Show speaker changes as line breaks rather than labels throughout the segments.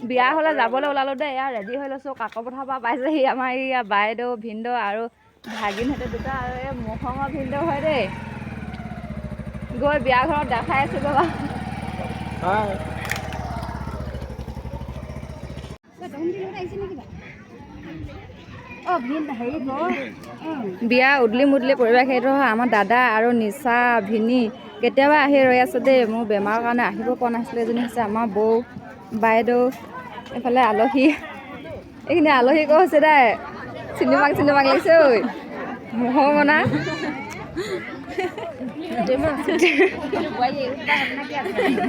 বিয়া হ'লে যাবলৈ ওলালো দেই। এয়া ৰেডি হৈ লৈছোঁ। কাকপথাৰৰ পৰা পাইছেহি আমাৰ ইয়াৰ বাইদেউ ভিনদেউ আৰু ভাগিনহঁতে দুটা আৰু এই মহঙৰ ভিনদেউ হয় দেই। গৈ বিয়া ঘৰত দেখাই আছোঁ গৈ। বিয়া উদলি মুদলি পৰিৱেশ। সেইটো আমাৰ দাদা আৰু নিচা ভিনি কেতিয়াবা আহি ৰৈ আছে দেই। মোৰ বেমাৰৰ কাৰণে আহিব পৰা নাছিলে। এজনী হৈছে আমাৰ বৌ বাইদেউ, এইফালে আলহী। এইখিনি আলহী ক'ত হৈছে দে চিনেমাক লাগিছে ঐ মহঙনা।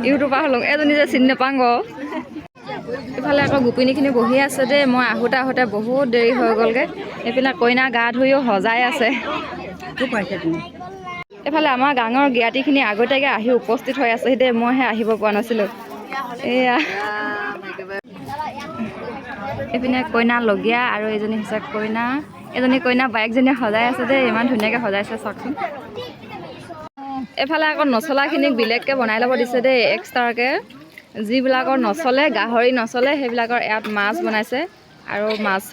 ইউটিউবাৰ হ'লো এজনী যে চিনি নাপাওঁ গ। এইফালে আকৌ গোপিনীখিনি বহি আছে দেই। মই আহোঁতে বহুত দেৰি হৈ গ'লগৈ। এইপিনে কইনা গা ধুইও সজাই আছে। এইফালে আমাৰ গাঁৱৰ জ্ঞাতিখিনি আগতীয়াকৈ আহি উপস্থিত হৈ আছেহি দেই। মইহে আহিব পৰা নাছিলোঁ। এয়া এইপিনে কইনা লগীয়া আৰু এইজনী হৈছে কইনা। এজনী কইনা বাইকজনীয়ে সজাই আছে দেই। ইমান ধুনীয়াকৈ সজাইছে চাওকচোন। এইফালে আকৌ নচলাখিনিক বেলেগকৈ বনাই ল'ব দিছে দেই এক্সট্ৰাকৈ। যিবিলাকৰ নচলে, গাহৰি নচলে, সেইবিলাকৰ ইয়াত মাছ বনাইছে। আৰু মাছ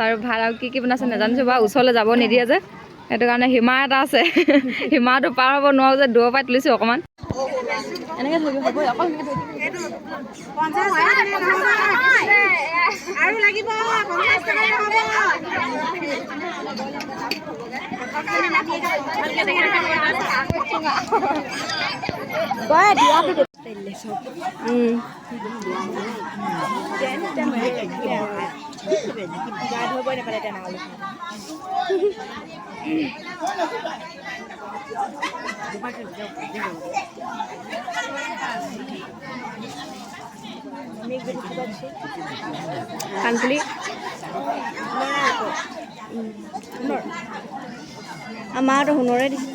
আৰু ভাত আৰু কি বনাইছে নাজানিছোঁ বাৰু। ওচৰলৈ যাব নিদিয়ে যে, সেইটো কাৰণে সীমা এটা আছে। সীমাটো পাৰ হ'ব নোৱাৰোঁ যে, দূৰৰ পৰাই তুলিছোঁ অকণমান। এনেকৈ ধৰিব হ'ব অকল কাণফুলি আমাৰতো সোণৰে দিছে।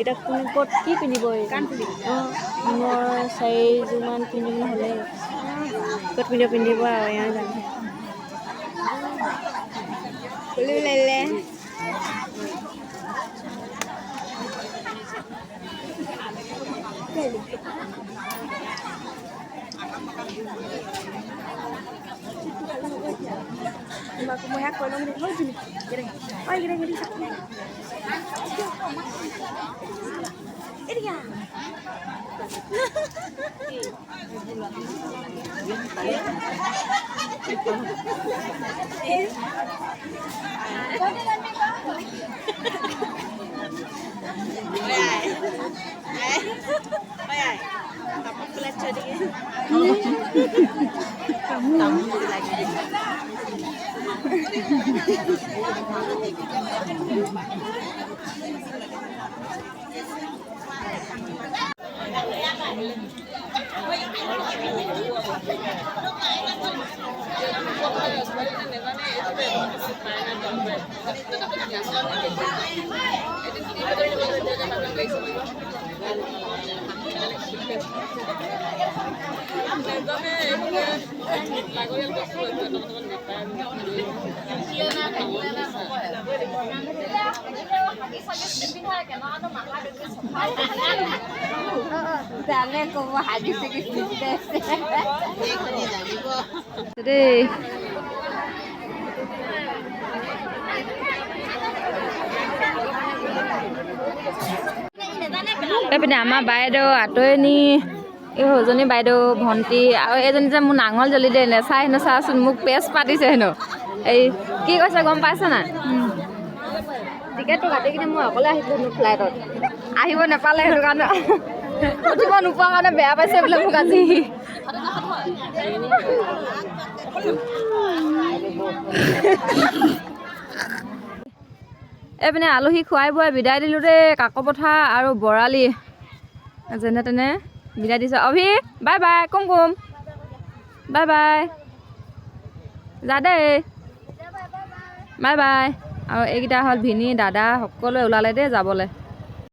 এতিয়া কোন ক'ত কি পিন্ধিব? কাণফুলি সোণৰ 4যোৰমান 5যোৰমান হ'লে ক'ত পিন্ধিব আৰু এওঁ জানে। এইপিনে আমাৰ বাইদেউ আঁতৰণি, এই সৰুজনী বাইদেউ ভণ্টি আৰু এইজনী যে মোৰ নাঙল জ্বলি দিয়ে নেচাই হেনো। চাচোন মোক পেজ পাতিছে হেনো। এই কি কৈছে গম পাইছে নাই? টিকেটটো কাটি কিনে মই অকলে আহিছিলোঁ ফ্লাইটত। আহিব নাপালে সেইটো কাৰণে, উঠিব নোপোৱা কাৰণে বেয়া পাইছে বোলে মোক আজি। এইপিনে আলহী খুৱাই বোৱাই বিদায় দিলোঁ দেই। কাকপথাৰ আৰু বৰালি যেনে তেনে বিদায় দিছোঁ। অভি বাই বাই। কুমকুম বাই বাই। যা দেই, বাই বাই। আৰু এইকেইটা হ'ল ভিনি দাদা সকলোৱে ওলালে দেই যাবলৈ।